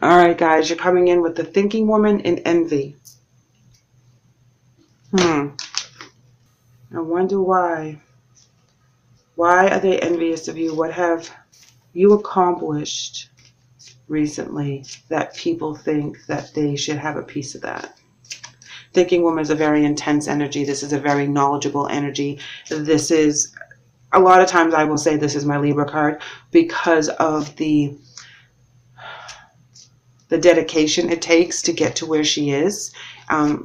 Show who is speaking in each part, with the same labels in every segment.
Speaker 1: All right, guys, you're coming in with the thinking woman in envy. I wonder why. Why are they envious of you? What have you accomplished recently that people think that they should have a piece of that? Thinking woman is a very intense energy. This is a very knowledgeable energy. This is, a lot of times I will say this is my Libra card because of the dedication it takes to get to where she is.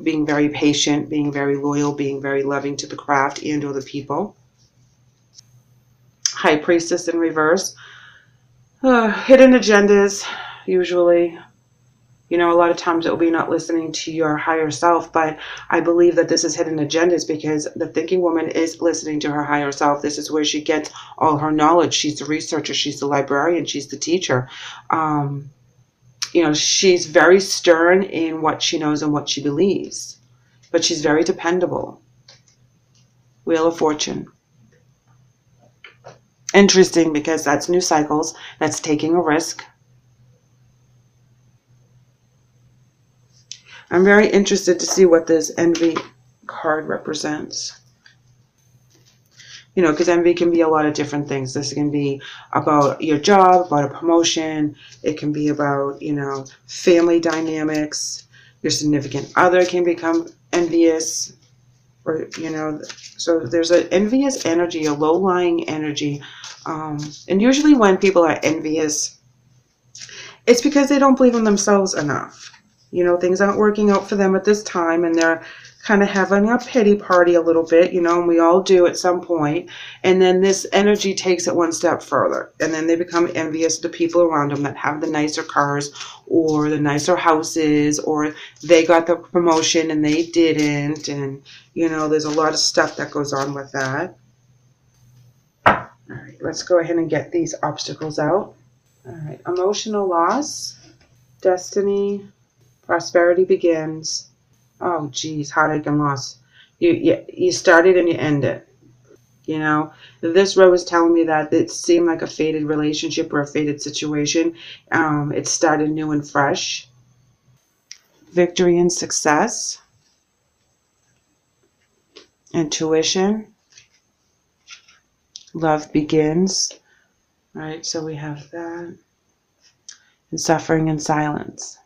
Speaker 1: Being very patient, being very loyal, being very loving to the craft and or the people. High Priestess in reverse. Hidden agendas, usually. You know, a lot of times it will be not listening to your higher self, but I believe that this is hidden agendas because the thinking woman is listening to her higher self. This is where she gets all her knowledge. She's the researcher, she's the librarian, she's the teacher. You know, she's very stern in what she knows and what she believes, but she's very dependable. Wheel of Fortune. Interesting because that's new cycles. That's taking a risk. I'm very interested to see what this envy card represents. You know, because envy can be a lot of different things. This can be about your job, about a promotion. It can be about, you know, family dynamics. Your significant other can become envious. Or, you know, so there's an envious energy, a low-lying energy. And usually when people are envious, it's because they don't believe in themselves enough. You know, things aren't working out for them at this time, and they're kind of having a pity party a little bit, you know, and we all do at some point. And then this energy takes it one step further, and then they become envious of the people around them that have the nicer cars or the nicer houses, or they got the promotion and they didn't. And, you know, there's a lot of stuff that goes on with that. All right, let's go ahead and get these obstacles out. All right, emotional loss, destiny, prosperity begins. Oh, geez, heartache and loss. You started and you end it. You know, this row is telling me that it seemed like a fated relationship or a fated situation. It started new and fresh. Victory and success. Intuition. Love begins. All right, so we have that. And suffering and silence.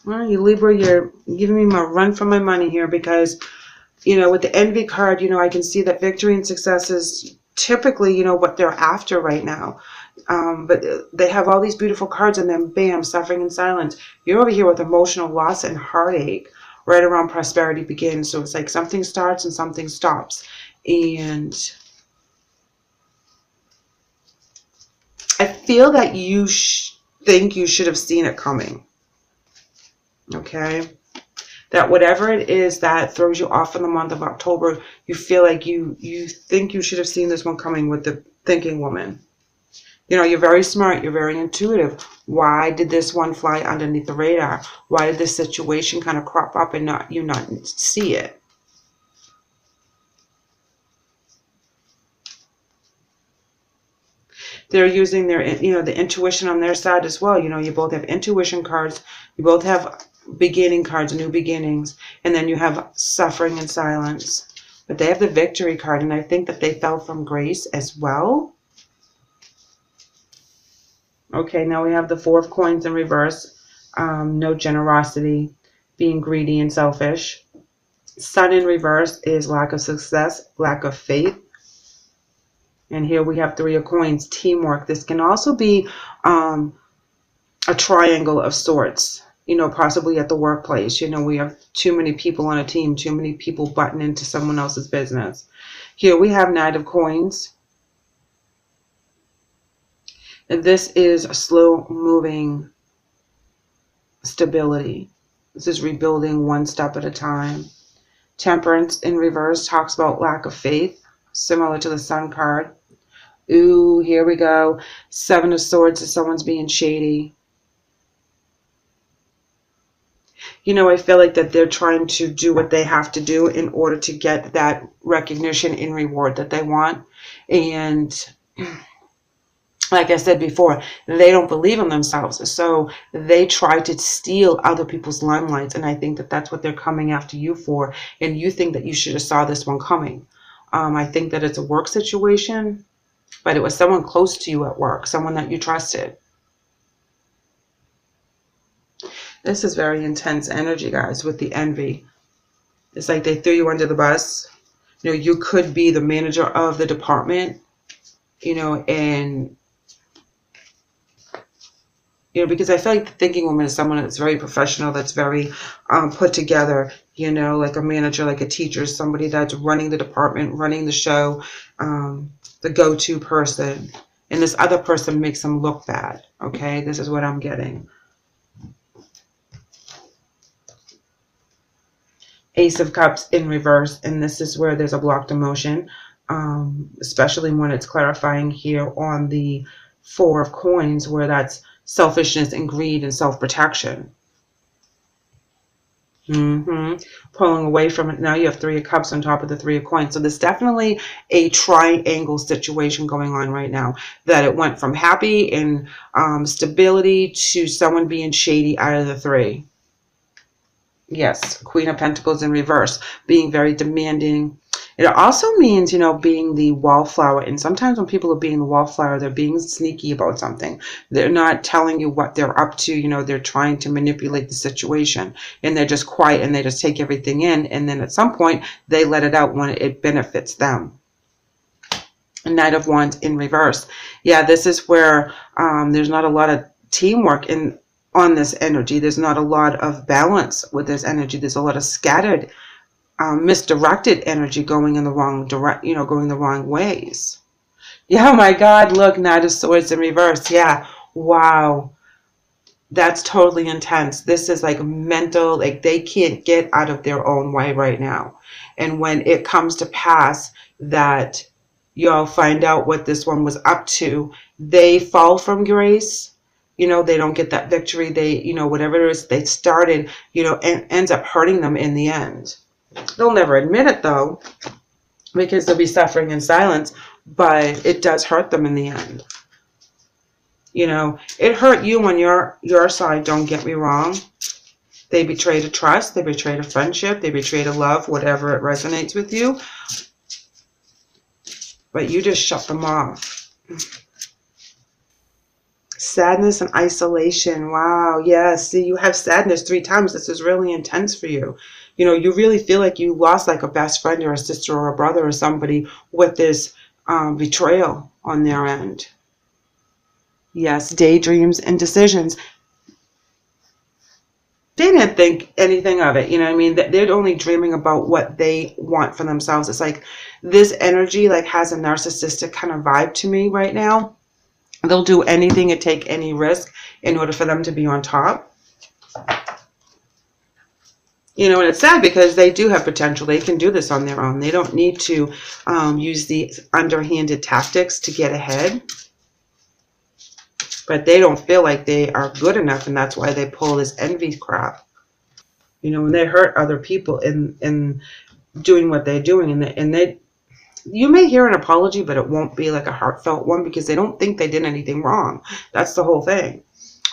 Speaker 1: Well, you Libra, you're giving me my run for my money here because, you know, with the envy card, you know, I can see that victory and success is typically, you know, what they're after right now. But they have all these beautiful cards and then bam, suffering and silence. You're over here with emotional loss and heartache right around prosperity begins. So it's like something starts and something stops. And I feel that you think you should have seen it coming. Okay? That whatever it is that throws you off in the month of October, you feel like you think you should have seen this one coming with the thinking woman. You know, you're very smart. You're very intuitive. Why did this one fly underneath the radar? Why did this situation kind of crop up and not see it? They're using their, you know, the intuition on their side as well. You know, you both have intuition cards. You both have beginning cards, new beginnings. And then you have suffering and silence. But they have the victory card. And I think that they fell from grace as well. Okay, now we have the Four of Coins in reverse. No generosity, being greedy and selfish. Sun in reverse is lack of success, lack of faith. And here we have Three of Coins, teamwork. This can also be a triangle of sorts, you know, possibly at the workplace. You know, we have too many people on a team, too many people butting into someone else's business. Here we have Knight of Coins. And this is a slow-moving stability. This is rebuilding one step at a time. Temperance in reverse talks about lack of faith, similar to the Sun card. Ooh, here we go. Seven of Swords is someone's being shady. You know, I feel like that they're trying to do what they have to do in order to get that recognition and reward that they want. And like I said before, they don't believe in themselves. So they try to steal other people's limelights. And I think that that's what they're coming after you for. And you think that you should have saw this one coming. I think that it's a work situation, but it was someone close to you at work, someone that you trusted. This is very intense energy, guys, with the envy. It's like they threw you under the bus. You know, you could be the manager of the department, you know, and because I feel like the thinking woman is someone that's very professional, that's very put together, like a manager, like a teacher, somebody that's running the department, running the show, the go-to person. And this other person makes them look bad, okay? This is what I'm getting. Ace of Cups in reverse, and this is where there's a blocked emotion, especially when it's clarifying here on the Four of Coins, where that's selfishness and greed and self-protection. Pulling away from it. Now you have Three of Cups on top of the Three of Coins. So there's definitely a triangle situation going on right now, that it went from happy and stability to someone being shady out of the three. Yes, Queen of Pentacles in reverse, being very demanding. It also means, being the wallflower. And sometimes when people are being the wallflower, they're being sneaky about something. They're not telling you what they're up to. They're trying to manipulate the situation. And they're just quiet and they just take everything in. And then at some point, they let it out when it benefits them. Knight of Wands in reverse. Yeah, this is where there's not a lot of teamwork on this energy. There's not a lot of balance with this energy. There's a lot of scattered, misdirected energy going in the wrong going the wrong ways. Yeah, oh my God, look, Knight of Swords in reverse. Yeah, wow. That's totally intense. This is like mental, like they can't get out of their own way right now. And when it comes to pass that y'all find out what this one was up to, they fall from grace. They don't get that victory. They, whatever it is they started, and ends up hurting them in the end. They'll never admit it though, because they'll be suffering in silence, but it does hurt them in the end. It hurt you on your side, don't get me wrong. They betrayed a trust, they betrayed a friendship, they betrayed a love, whatever it resonates with you. But you just shut them off. Sadness and isolation. Wow. Yes. See, you have sadness 3 times. This is really intense for you. You really feel like you lost like a best friend or a sister or a brother or somebody with this betrayal on their end. Yes. Daydreams and decisions. They didn't think anything of it. I mean? They're only dreaming about what they want for themselves. It's like this energy like has a narcissistic kind of vibe to me right now. They'll do anything and take any risk in order for them to be on top. And it's sad because they do have potential. They can do this on their own. They don't need to use the underhanded tactics to get ahead. But they don't feel like they are good enough, and that's why they pull this envy crap. When they hurt other people in doing what they're doing, and they you may hear an apology, but it won't be like a heartfelt one because they don't think they did anything wrong. That's the whole thing.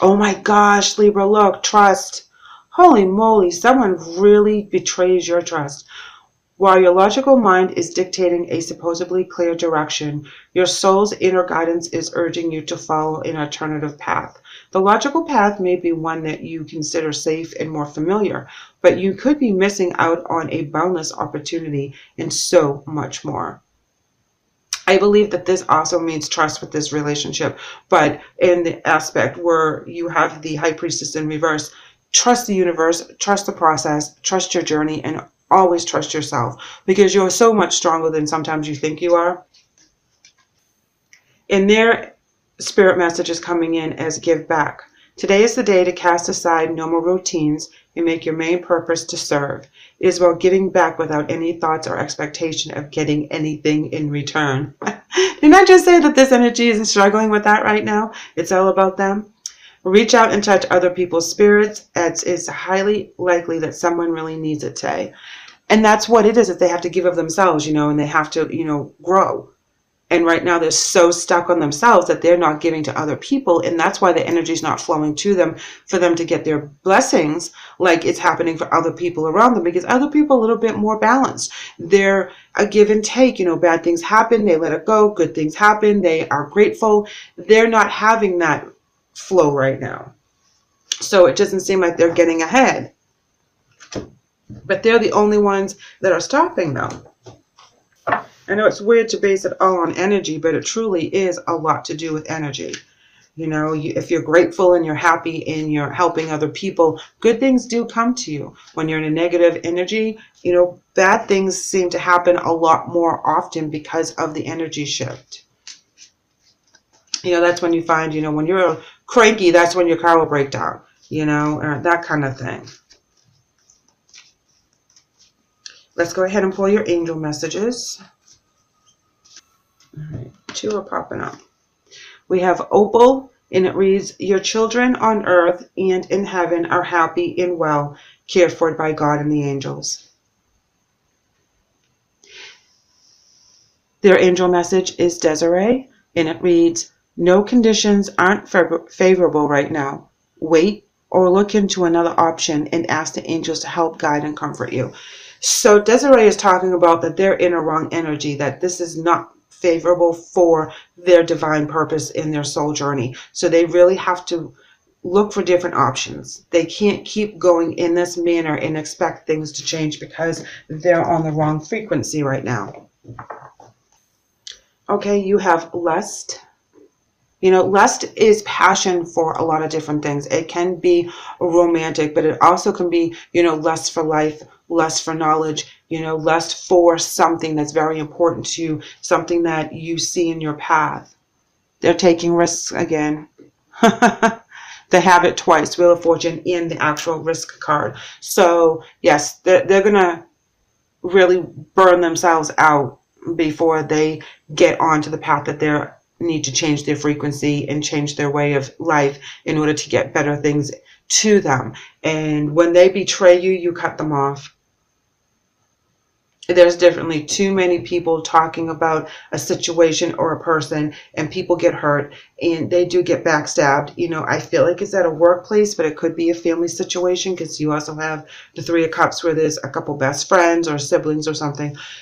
Speaker 1: Oh my gosh, Libra, look, trust. Holy moly, someone really betrays your trust. While your logical mind is dictating a supposedly clear direction, your soul's inner guidance is urging you to follow an alternative path. The logical path may be one that you consider safe and more familiar, but you could be missing out on a boundless opportunity and so much more. I believe that this also means trust with this relationship, but in the aspect where you have the High Priestess in reverse, trust the universe, trust the process, trust your journey, and always trust yourself, because you're so much stronger than sometimes you think you are. And their spirit message is coming in as give back. Today is the day to cast aside normal routines and make your main purpose to serve. It is about giving back without any thoughts or expectation of getting anything in return. Didn't I just say that this energy isn't struggling with that right now? It's all about them. Reach out and touch other people's spirits. It's highly likely that someone really needs it today. And that's what it is, that they have to give of themselves, and they have to, grow. And right now they're so stuck on themselves that they're not giving to other people. And that's why the energy is not flowing to them for them to get their blessings like it's happening for other people around them, because other people are a little bit more balanced. They're a give and take. Bad things happen, they let it go. Good things happen, they are grateful. They're not having that flow right now. So it doesn't seem like they're getting ahead. But they're the only ones that are stopping them. I know it's weird to base it all on energy, but it truly is a lot to do with energy. If you're grateful and you're happy and you're helping other people, good things do come to you. When you're in a negative energy, bad things seem to happen a lot more often because of the energy shift. That's when you find, when you're cranky, that's when your car will break down, or that kind of thing. Let's go ahead and pull your angel messages. All right, 2 are popping up. We have Opal, and it reads, your children on earth and in heaven are happy and well, cared for by God and the angels. Their angel message is Desiree, and it reads, no conditions aren't favorable right now. Wait or look into another option and ask the angels to help guide and comfort you. So Desiree is talking about that they're in a wrong energy, that this is not favorable for their divine purpose in their soul journey. So they really have to look for different options. They can't keep going in this manner and expect things to change because they're on the wrong frequency right now. Okay, you have lust. Lust is passion for a lot of different things. It can be romantic, but it also can be, lust for life, lust for knowledge, lust for something that's very important to you, something that you see in your path. They're taking risks again. They have it twice, Wheel of Fortune and the actual risk card. So, yes, they're going to really burn themselves out before they get onto the path that they need to change their frequency and change their way of life in order to get better things to them. And when they betray you, you cut them off. There's definitely too many people talking about a situation or a person, and people get hurt and they do get backstabbed. I feel like it's at a workplace, but it could be a family situation, because you also have the 3 of Cups where there's a couple best friends or siblings or something.